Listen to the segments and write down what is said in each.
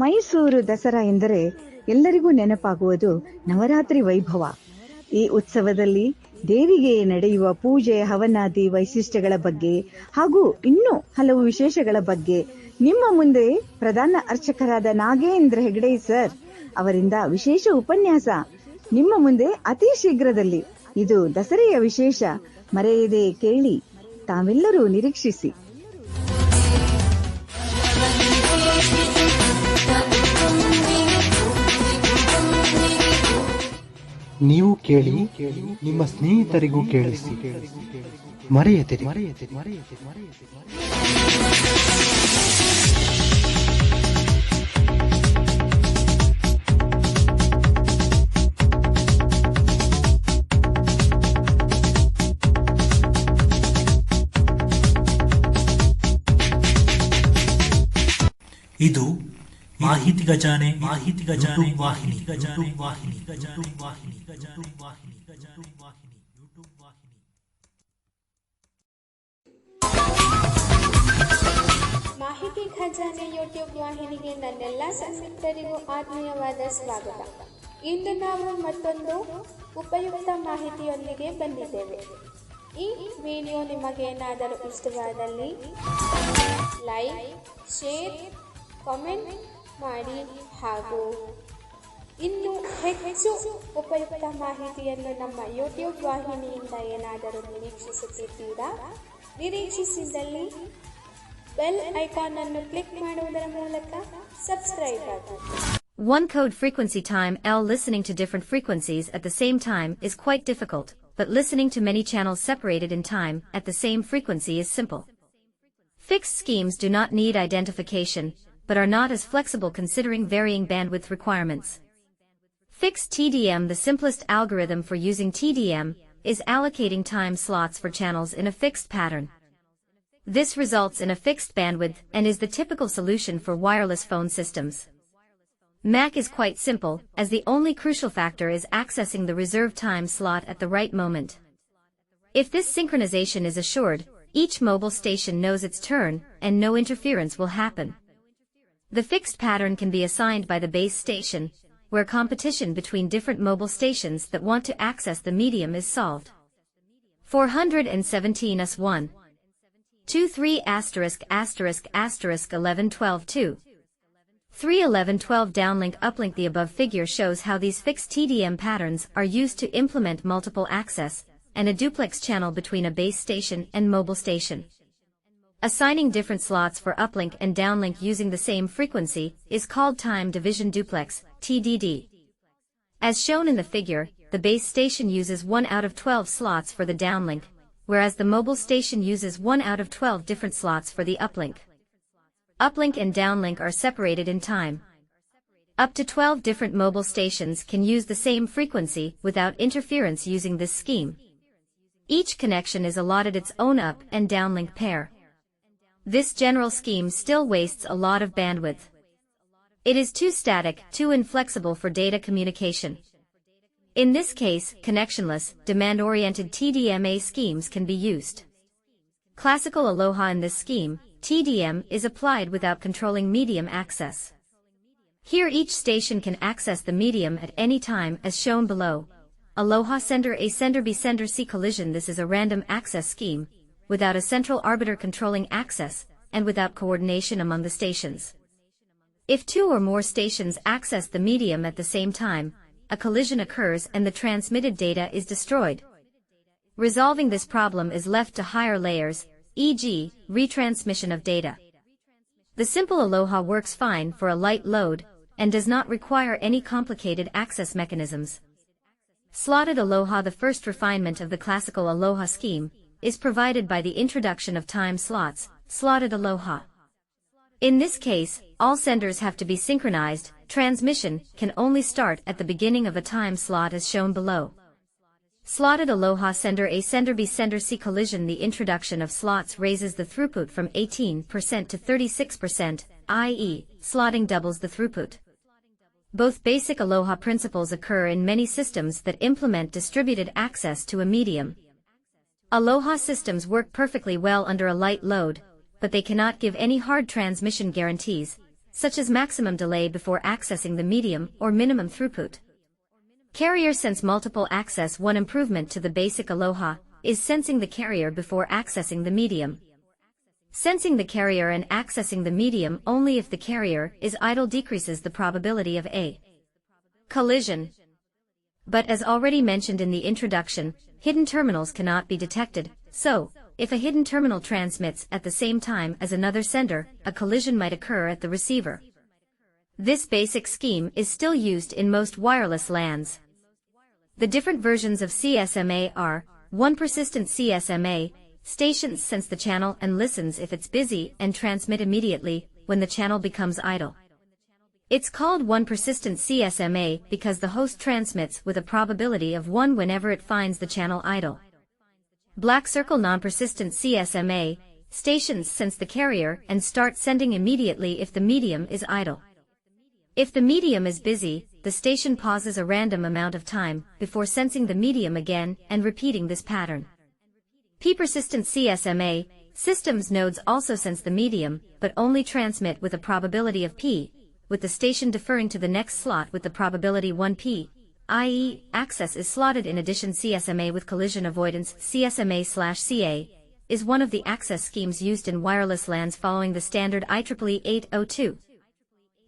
ಮೈಸೂರು ದಸರಾ ಎಂದರೆ ಎಲ್ಲರಿಗೂ ನೆನಪಾಗುವುದು ನವರಾತ್ರಿ ವೈಭವ. ಈ ಉತ್ಸವದಲ್ಲಿ ದೇವಿಗೆ ನಡೆಯುವ ಪೂಜೆ, ಹವನಾದಿ ವೈಶಿಷ್ಟ್ಯಗಳ ಬಗ್ಗೆ ಹಾಗೂ ಇನ್ನೂ ಹಲವು ವಿಶೇಷಗಳ ಬಗ್ಗೆ ನಿಮ್ಮ ಮುಂದೆ ಪ್ರಧಾನ ಅರ್ಚಕರಾದ ನಾಗೇಂದ್ರ ಹೆಗಡೆ ಸರ್ ಅವರಿಂದ ವಿಶೇಷ ಉಪನ್ಯಾಸ ನಿಮ್ಮ ಮುಂದೆ ಅತಿ ಶೀಘ್ರದಲ್ಲಿ. ಇದು ದಸರೆಯ ವಿಶೇಷ, ಮರೆಯದೆ ಕೇಳಿ, ತಾವೆಲ್ಲರೂ ನಿರೀಕ್ಷಿಸಿ. ನೀವು ಕೇಳಿ, ನಿಮ್ಮ ಸ್ನೇಹಿತರಿಗೂ ಕೇಳಿಸಿ, ಮರೆಯದಿರಿ. ಇದು ಮಾಹಿತಿ ಖಜಾನೆ ವಾಹಿನಿ. ಮಾಹಿತಿ ಖಜಾನೆ ಯೂಟ್ಯೂಬ್ ವಾಹಿನಿಗೆ ನನ್ನೆಲ್ಲ ಸಂಸಿಕ್ತರಿಗೂ ಆತ್ಮೀಯವಾದ ಸ್ವಾಗತ. ಇಂದು ನಾವು ಮತ್ತೊಂದು ಉಪಯುಕ್ತ ಮಾಹಿತಿಯೊಂದಿಗೆ ಬಂದಿದ್ದೇವೆ. ಈ ವಿಡಿಯೋ ನಿಮಗೇನಾದರೂ ಇಷ್ಟವಾದಲ್ಲಿ ಲೈಕ್, ಶೇರ್, ಕಾಮೆಂಟ್ ಮಾಡಿ ಹಾಗೂ ಇನ್ನು ಹೆಚ್ಚು ಉಪಯುಕ್ತ ಮಾಹಿತಿಯನ್ನು ನಮ್ಮ ಯೂಟ್ಯೂಬ್ ವಾಹಿನಿಯಿಂದ ಏನಾದರೂ ನಿರೀಕ್ಷಿಸುತ್ತಿದ್ದೀರಾ? ನಿರೀಕ್ಷಿಸಿದಲ್ಲಿ ಬೆಲ್ ಐಕಾನ್ ಅನ್ನು ಕ್ಲಿಕ್ ಮಾಡುವುದರ ಮೂಲಕ ಸಬ್ಸ್ಕ್ರೈಬ್ ಆಗಿ. One code frequency time L. Listening to different frequencies at the same time is quite difficult, but listening to many channels separated in time at the same frequency is simple. Fixed schemes do not need identification, but are not as flexible considering varying bandwidth requirements. Fixed TDM. The simplest algorithm for using TDM is allocating time slots for channels in a fixed pattern. This results in a fixed bandwidth and is the typical solution for wireless phone systems. Mac is quite simple, as the only crucial factor is accessing the reserved time slot at the right moment. If this synchronization is assured, each mobile station knows its turn and no interference will happen. The fixed pattern can be assigned by the base station, where competition between different mobile stations that want to access the medium is solved. 417 S1 23 11 12 2 3 11 12 downlink uplink. The above figure shows how these fixed TDM patterns are used to implement multiple access and a duplex channel between a base station and mobile station. Assigning different slots for uplink and downlink using the same frequency is called time division duplex, TDD. As shown in the figure, the base station uses 1 out of 12 slots for the downlink, whereas the mobile station uses 1 out of 12 different slots for the uplink. Uplink and downlink are separated in time. Up to 12 different mobile stations can use the same frequency without interference using this scheme. Each connection is allotted its own up and downlink pair. This general scheme still wastes a lot of bandwidth. It is too static, too inflexible for data communication. In this case, connectionless, demand-oriented TDMA schemes can be used. Classical Aloha. In this scheme, TDM is applied without controlling medium access. Here each station can access the medium at any time as shown below. Aloha sender A, sender B, sender C. Collision. This is a random access scheme, without a central arbiter controlling access, and without coordination among the stations. If two or more stations access the medium at the same time, a collision occurs and the transmitted data is destroyed. Resolving this problem is left to higher layers, e.g., retransmission of data. The simple Aloha works fine for a light load, and does not require any complicated access mechanisms. Slotted Aloha. The first refinement of the classical Aloha scheme is provided by the introduction of time slots, slotted Aloha. In this case, all senders have to be synchronized. Transmission can only start at the beginning of a time slot as shown below. Slotted aloha sender A, sender B, sender C. Collision. The introduction of slots raises the throughput from 18% to 36%, i.e., slotting doubles the throughput. Both basic aloha principles occur in many systems that implement distributed access to a medium. Aloha systems work perfectly well under a light load, but they cannot give any hard transmission guarantees, such as maximum delay before accessing the medium or minimum throughput. Carrier sense multiple access. One improvement to the basic aloha is sensing the carrier before accessing the medium. Sensing the carrier and accessing the medium only if the carrier is idle decreases the probability of a collision. But as already mentioned in the introduction, hidden terminals cannot be detected, so, if a hidden terminal transmits at the same time as another sender, a collision might occur at the receiver. This basic scheme is still used in most wireless LANs. The different versions of CSMA are: 1. Persistent CSMA, stations sense the channel and listens if it's busy and transmit immediately when the channel becomes idle. It's called 1 persistent CSMA because the host transmits with a probability of 1 whenever it finds the channel idle. Black circle non-persistent CSMA, stations sense the carrier and start sending immediately if the medium is idle. If the medium is busy, the station pauses a random amount of time before sensing the medium again and repeating this pattern. P persistent CSMA, systems nodes also sense the medium, but only transmit with a probability of P, with the station deferring to the next slot with the probability 1P, i.e., access is slotted. In addition, CSMA with collision avoidance, CSMA/CA, is one of the access schemes used in wireless LANs following the standard IEEE 802.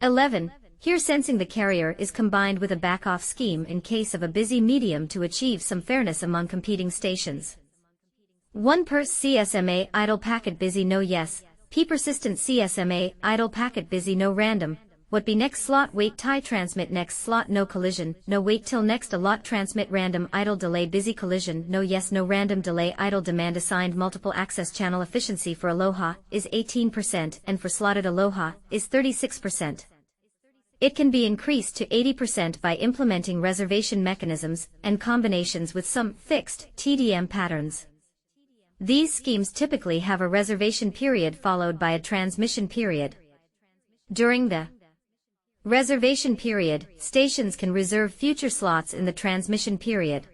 11. Here sensing the carrier is combined with a back-off scheme in case of a busy medium to achieve some fairness among competing stations. 1 pers CSMA idle packet busy no yes, P persistent CSMA idle packet busy no random, what be next slot wait tie transmit next slot no collision, no wait till next a lot transmit random idle delay busy collision no yes no random delay idle demand assigned multiple access channel efficiency for aloha is 18% and for slotted aloha is 36%. It can be increased to 80% by implementing reservation mechanisms and combinations with some fixed TDM patterns. These schemes typically have a reservation period followed by a transmission period. During the reservation period, stations can reserve future slots in the transmission period.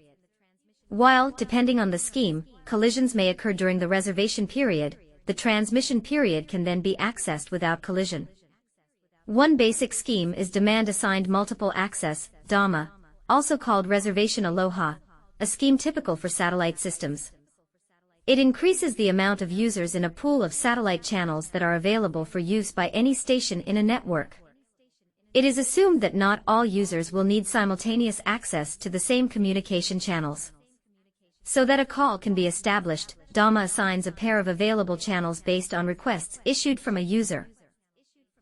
While, depending on the scheme, collisions may occur during the reservation period, the transmission period can then be accessed without collision. One basic scheme is demand assigned multiple access, DAMA, also called reservation aloha, a scheme typical for satellite systems. It increases the amount of users in a pool of satellite channels that are available for use by any station in a network. It is assumed that not all users will need simultaneous access to the same communication channels. So that a call can be established, DAMA assigns a pair of available channels based on requests issued from a user.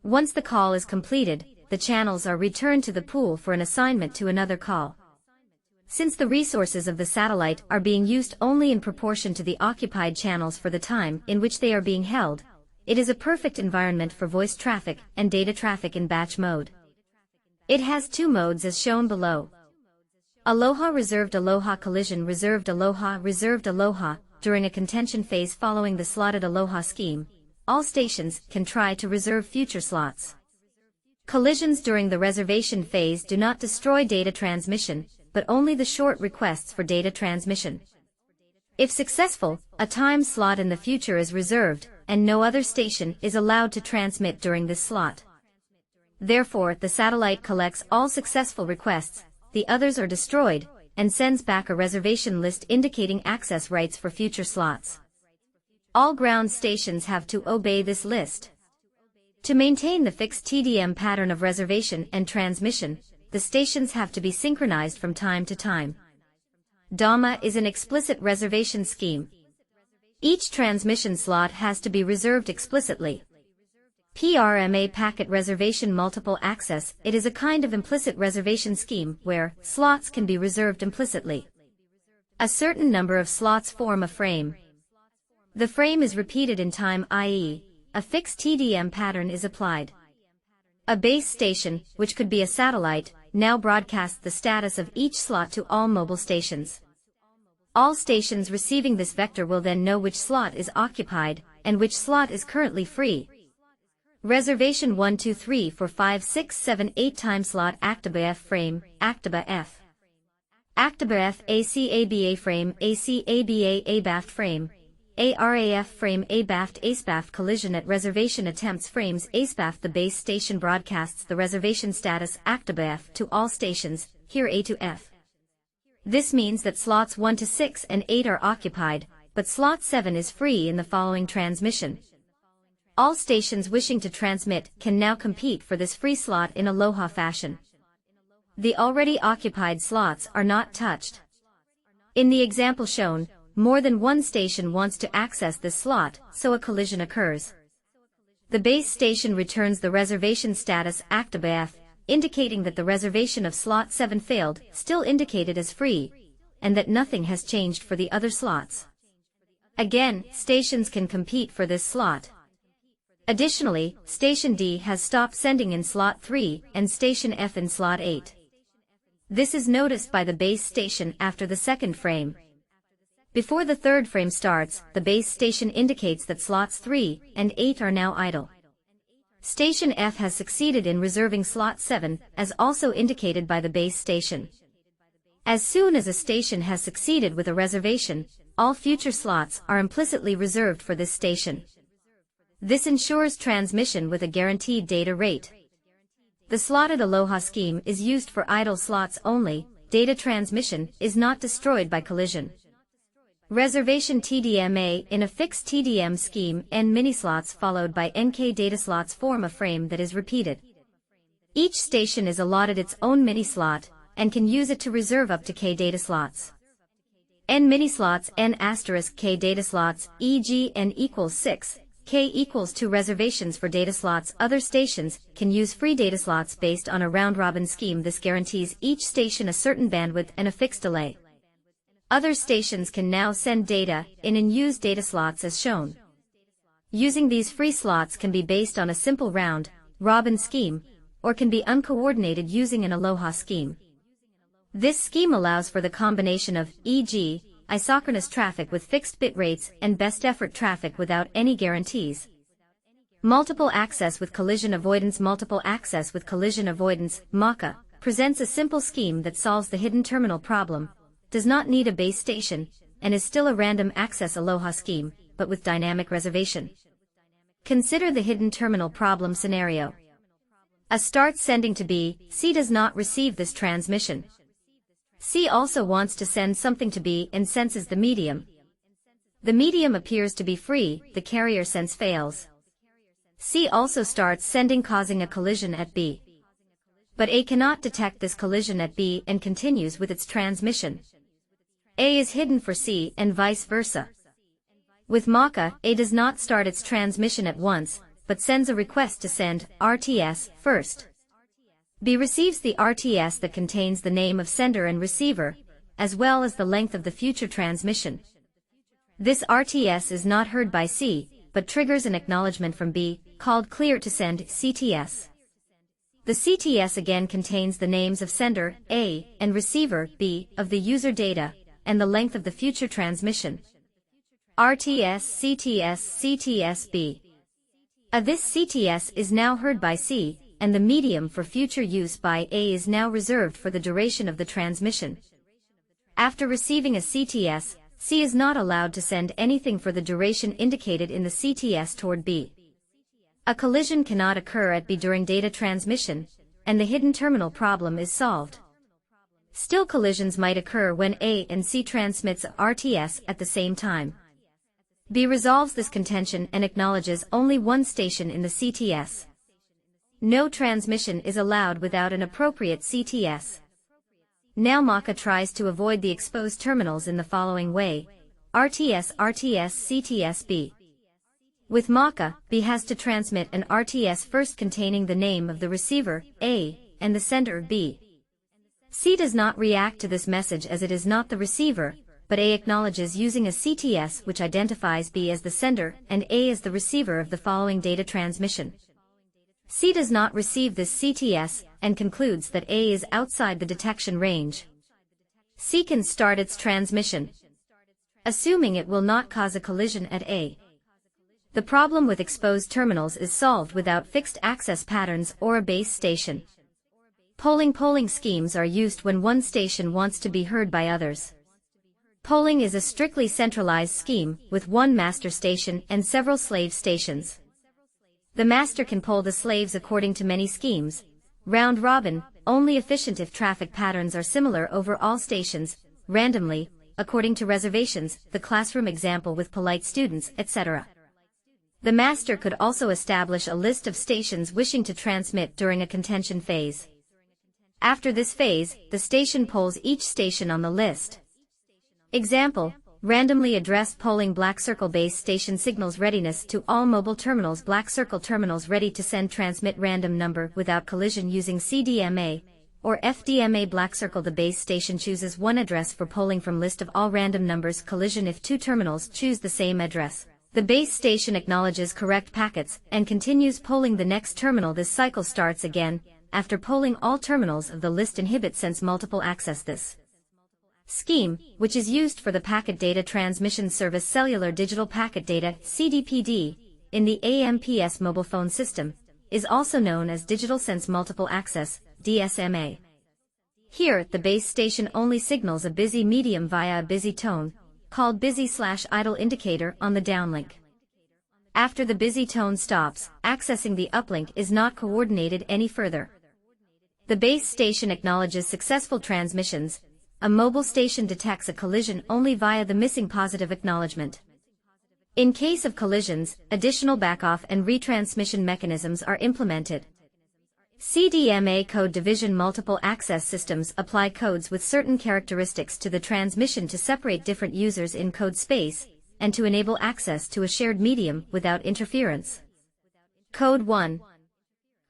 Once the call is completed, the channels are returned to the pool for an assignment to another call. Since the resources of the satellite are being used only in proportion to the occupied channels for the time in which they are being held, it is a perfect environment for voice traffic and data traffic in batch mode. It has two modes as shown below. Aloha reserved aloha collision reserved aloha during a contention phase following the slotted aloha scheme. All stations can try to reserve future slots. Collisions during the reservation phase do not destroy data transmission, but only the short requests for data transmission. If successful, a time slot in the future is reserved, and no other station is allowed to transmit during this slot. Therefore, the satellite collects all successful requests, the others are destroyed, and sends back a reservation list indicating access rights for future slots. All ground stations have to obey this list. To maintain the fixed TDM pattern of reservation and transmission, the stations have to be synchronized from time to time. DAMA is an explicit reservation scheme. Each transmission slot has to be reserved explicitly. PRMA packet reservation multiple access, it is a kind of implicit reservation scheme where slots can be reserved implicitly. A certain number of slots form a frame. The frame is repeated in time, i.e., a fixed TDM pattern is applied. A base station, which could be a satellite, now broadcasts the status of each slot to all mobile stations. All stations receiving this vector will then know which slot is occupied, and which slot is currently free. Reservation 1 2 3 4 5 6 7 8 time slot ACTIBA F frame, ACTIBA F. ACTIBA F ACABA frame, ACABA ABAFT frame, ARAF frame ABAFT ACEBAFT collision at reservation attempts frames ACEBAFT. The base station broadcasts the reservation status ACTIBA F to all stations, here A to F. This means that slots 1 to 6 and 8 are occupied, but slot 7 is free in the following transmission. All stations wishing to transmit can now compete for this free slot in Aloha fashion. The already occupied slots are not touched. In the example shown, more than one station wants to access this slot, so a collision occurs. The base station returns the reservation status ACTIBA F, indicating that the reservation of slot 7 failed, still indicated as free, and that nothing has changed for the other slots. Again, stations can compete for this slot. Additionally, Station D has stopped sending in slot 3 and Station F in slot 8. This is noticed by the base station after the second frame. Before the third frame starts, the base station indicates that slots 3 and 8 are now idle. Station F has succeeded in reserving slot 7, as also indicated by the base station. As soon as a station has succeeded with a reservation, all future slots are implicitly reserved for this station. This ensures transmission with a guaranteed data rate. The slotted Aloha scheme is used for idle slots only. Data transmission is not destroyed by collision. Reservation TDMA in a fixed TDM scheme, N mini-slots followed by NK data slots form a frame that is repeated. Each station is allotted its own mini-slot, and can use it to reserve up to K data slots. N mini-slots N * K data slots, e.g. N equals 6. K equals 2 reservations for data slots. Other stations can use free data slots based on a round-robin scheme. This guarantees each station a certain bandwidth and a fixed delay. Other stations can now send data in unused data slots as shown. Using these free slots can be based on a simple round-robin scheme, or can be uncoordinated using an Aloha scheme. This scheme allows for the combination of, e.g., isochronous traffic with fixed bit rates and best effort traffic without any guarantees. Multiple access with collision avoidance. Multiple access with collision avoidance, MACA, presents a simple scheme that solves the hidden terminal problem, does not need a base station, and is still a random access Aloha scheme, but with dynamic reservation. Consider the hidden terminal problem scenario. A starts sending to B, C does not receive this transmission. C also wants to send something to B and senses the medium. The medium appears to be free, the carrier sense fails. C also starts sending, causing a collision at B. But A cannot detect this collision at B and continues with its transmission. A is hidden for C and vice versa. With MACA, A does not start its transmission at once, but sends a request to send RTS first. B receives the RTS that contains the name of sender and receiver, as well as the length of the future transmission. This RTS is not heard by C, but triggers an acknowledgement from B, called clear to send CTS. The CTS again contains the names of sender, A, and receiver, B, of the user data, and the length of the future transmission. RTS, CTS, CTS, B. This CTS is now heard by C, and the medium for future use by A is now reserved for the duration of the transmission. After receiving a CTS, C is not allowed to send anything for the duration indicated in the CTS toward B. A collision cannot occur at B during data transmission, and the hidden terminal problem is solved. Still, collisions might occur when A and C transmits RTS at the same time. B resolves this contention and acknowledges only one station in the CTS. No transmission is allowed without an appropriate CTS. Now MACA tries to avoid the exposed terminals in the following way: RTS, RTS, CTS, B. With MACA, B has to transmit an RTS first containing the name of the receiver, A, and the sender, B. C does not react to this message as it is not the receiver, but A acknowledges using a CTS which identifies B as the sender and A as the receiver of the following data transmission. C does not receive this CTS and concludes that A is outside the detection range. C can start its transmission, assuming it will not cause a collision at A. The problem with exposed terminals is solved without fixed access patterns or a base station. Polling schemes are used when one station wants to be heard by others. Polling is a strictly centralized scheme with one master station and several slave stations. The master can poll the slaves according to many schemes, round robin, only efficient if traffic patterns are similar over all stations, randomly, according to reservations, the classroom example with polite students, etc. The master could also establish a list of stations wishing to transmit during a contention phase. After this phase, the station polls each station on the list. Example: randomly addressed polling black circle base station signals readiness to all mobile terminals, black circle terminals ready to send transmit random number without collision using CDMA or FDMA. Black circle the base station chooses one address for polling from list of all random numbers, collision if two terminals choose the same address. The base station acknowledges correct packets and continues polling the next terminal. This cycle starts again after polling all terminals of the list. Inhibit since multiple access. This scheme, which is used for the Packet Data Transmission Service Cellular Digital Packet Data (CDPD) in the AMPS mobile phone system, is also known as Digital Sense Multiple Access (DSMA). Here, the base station only signals a busy medium via a busy tone, called busy/idle indicator on the downlink. After the busy tone stops, accessing the uplink is not coordinated any further. The base station acknowledges successful transmissions. A mobile station detects a collision only via the missing positive acknowledgement. In case of collisions, additional backoff and retransmission mechanisms are implemented. CDMA code division. Multiple access systems apply codes with certain characteristics to the transmission to separate different users in code space, and to enable access to a shared medium without interference. Code 1.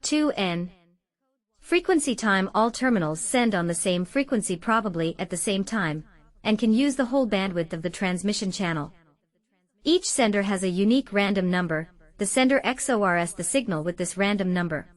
2N. Frequency time. All terminals send on the same frequency probably at the same time, and can use the whole bandwidth of the transmission channel. Each sender has a unique random number. The sender XORs the signal with this random number.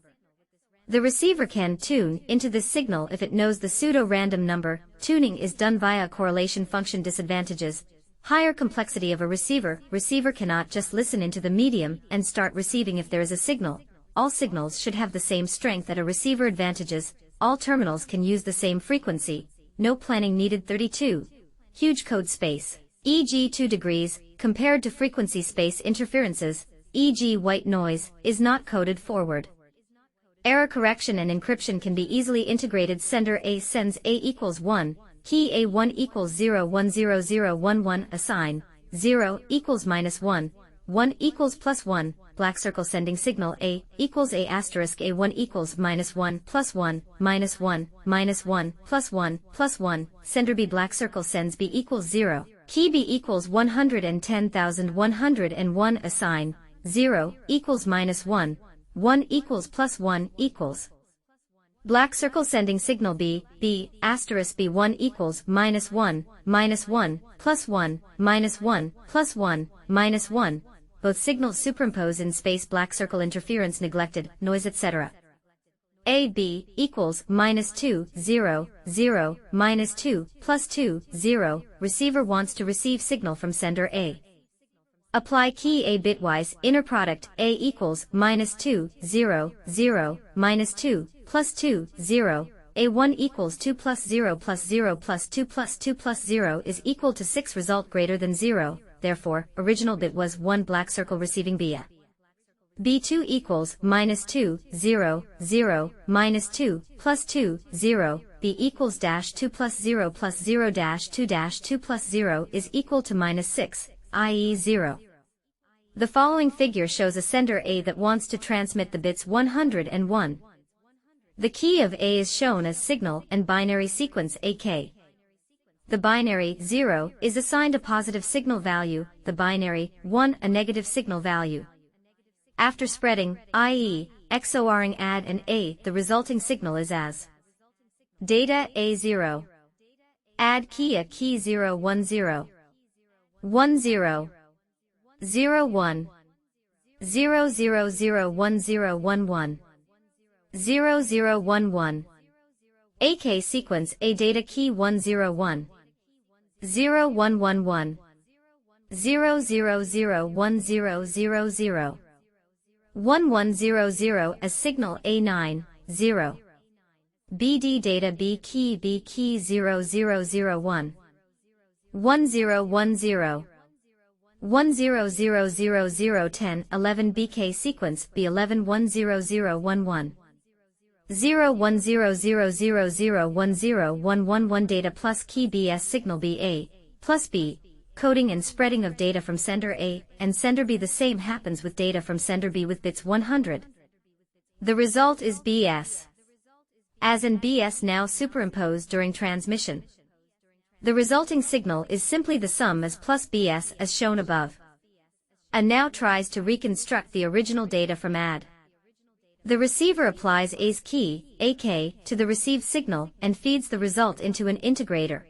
The receiver can tune into this signal if it knows the pseudo-random number. Tuning is done via a correlation function. Disadvantages: higher complexity of a receiver. Receiver cannot just listen into the medium and start receiving if there is a signal. All signals should have the same strength at a receiver. Advantages: all terminals can use the same frequency, no planning needed. 32. Huge code space, e.g. 2 degrees, compared to frequency space interferences, e.g. white noise, is not coded forward. Error correction and encryption can be easily integrated. Sender A sends A equals 1, key A1 equals 0 1 0 0 1 1, assign 0 equals -1, 1 equals +1, black circle sending signal A equals A asterisk A1 equals -1 +1 -1 -1 +1 +1, sender B black circle sends B equals 0, key B equals 110,101, assign 0 equals -1, 1 equals +1 equals. Black circle sending signal B asterisk B1 equals -1 -1 +1 -1 +1 -1. Both signals superimpose in space. Black circle interference neglected, noise etc. AB equals -2 0 0 -2 +2 0. Receiver wants to receive signal from sender A. Apply key A bitwise. Inner product A equals -2 0 0 -2 +2 0. A1 equals 2 + 0 + 0 + 2 + 2 + 0 is equal to 6. Result greater than 0. Therefore, original bit was 1. Black circle receiving B. B2 equals -2 0 0 -2 +2 0. B equals -2 + 0 + 0 -2 -2 + 0 is equal to -6, i.e. 0. The following figure shows a sender A that wants to transmit the bits 101. The key of A is shown as signal and binary sequence AK. The binary 0 is assigned a positive signal value, the binary 1 a negative signal value. After spreading, i.e., XORing add and A, the resulting signal is as data A0. add key a key 0 1 0 1 0 0 1 0 0 0 1 0 1 1 0 0 1 1 AK sequence A data key 1 0 1 0 1 1 1 0 0 0 1 0 0 0 1 1 0 0 as signal A9 0 BD data B key 0 0 0 1 1 0 1 0 1 0 0 0 0 10 11 BK sequence B11 1 0 0 1 1 0 1 0 0 0 0 1 0 1 1 1 data plus key BS signal BA plus B coding and spreading of data from sender A and sender B. The same happens with data from sender B with bits 100. The result is BS. As in BS now superimposed during transmission. The resulting signal is simply the sum as plus BS as shown above. A now tries to reconstruct the original data from AD. The receiver applies A's key, AK, to the received signal and feeds the result into an integrator.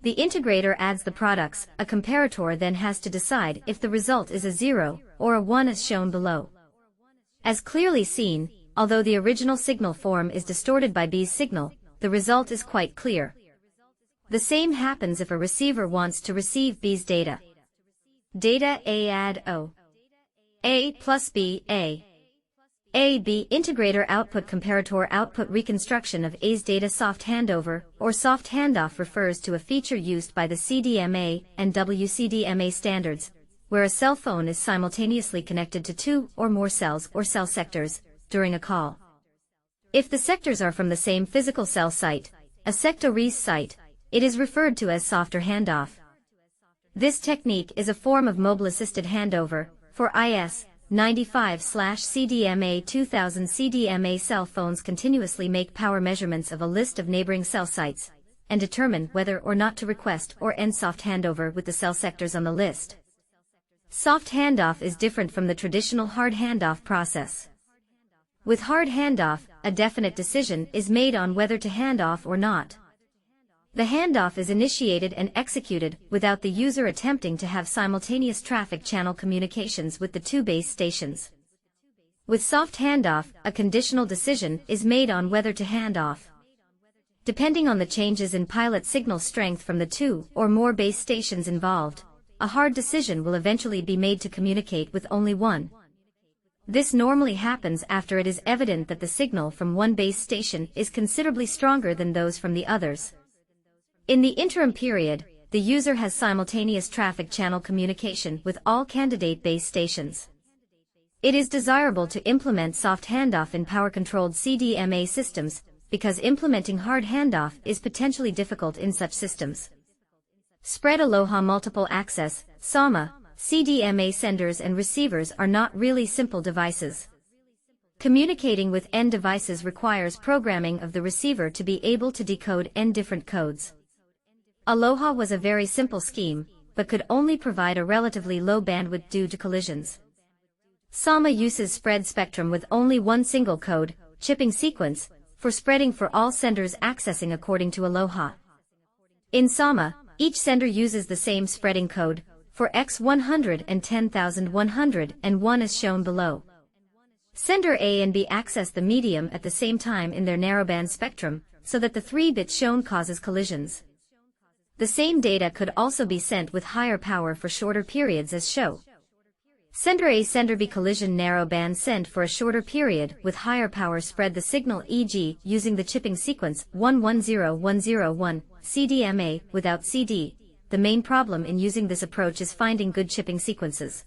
The integrator adds the products. A comparator then has to decide if the result is a 0 or a 1 as shown below. As clearly seen, although the original signal form is distorted by B's signal, the result is quite clear. The same happens if a receiver wants to receive B's data. Data A add O. A plus B A. A B integrator output comparator output reconstruction of A's data. Soft handover or soft handoff refers to a feature used by the CDMA and WCDMA standards, where a cell phone is simultaneously connected to two or more cells or cell sectors during a call. If the sectors are from the same physical cell site, a sector-res site, it is referred to as softer handoff. This technique is a form of mobile-assisted handover. For IS 95/CDMA 2000 CDMA cell phones continuously make power measurements of a list of neighboring cell sites and determine whether or not to request or end soft handover with the cell sectors on the list. Soft handoff is different from the traditional hard handoff process. With hard handoff, a definite decision is made on whether to hand off or not. The handoff is initiated and executed without the user attempting to have simultaneous traffic channel communications with the two base stations. With soft handoff, a conditional decision is made on whether to hand off. Depending on the changes in pilot signal strength from the two or more base stations involved, a hard decision will eventually be made to communicate with only one. This normally happens after it is evident that the signal from one base station is considerably stronger than those from the others. In the interim period, the user has simultaneous traffic channel communication with all candidate base stations. It is desirable to implement soft handoff in power-controlled CDMA systems, because implementing hard handoff is potentially difficult in such systems. Spread Aloha Multiple Access, SAMA, CDMA senders and receivers are not really simple devices. Communicating with N devices requires programming of the receiver to be able to decode N different codes. Aloha was a very simple scheme, but could only provide a relatively low bandwidth due to collisions. SAMA uses spread spectrum with only one single code, chipping sequence, for spreading for all senders accessing according to Aloha. In SAMA, each sender uses the same spreading code, for X100 and 10,101 as shown below. Sender A and B access the medium at the same time in their narrowband spectrum, so that the 3 bits shown causes collisions. The same data could also be sent with higher power for shorter periods as shown. Sender A Sender B collision narrowband send for a shorter period with higher power spread the signal, e.g. using the chipping sequence 110101 CDMA without CD. The main problem in using this approach is finding good chipping sequences.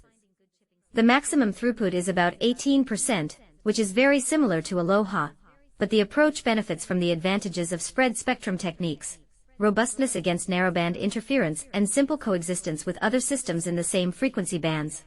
The maximum throughput is about 18%, which is very similar to Aloha, but the approach benefits from the advantages of spread spectrum techniques, robustness against narrowband interference and simple coexistence with other systems in the same frequency bands.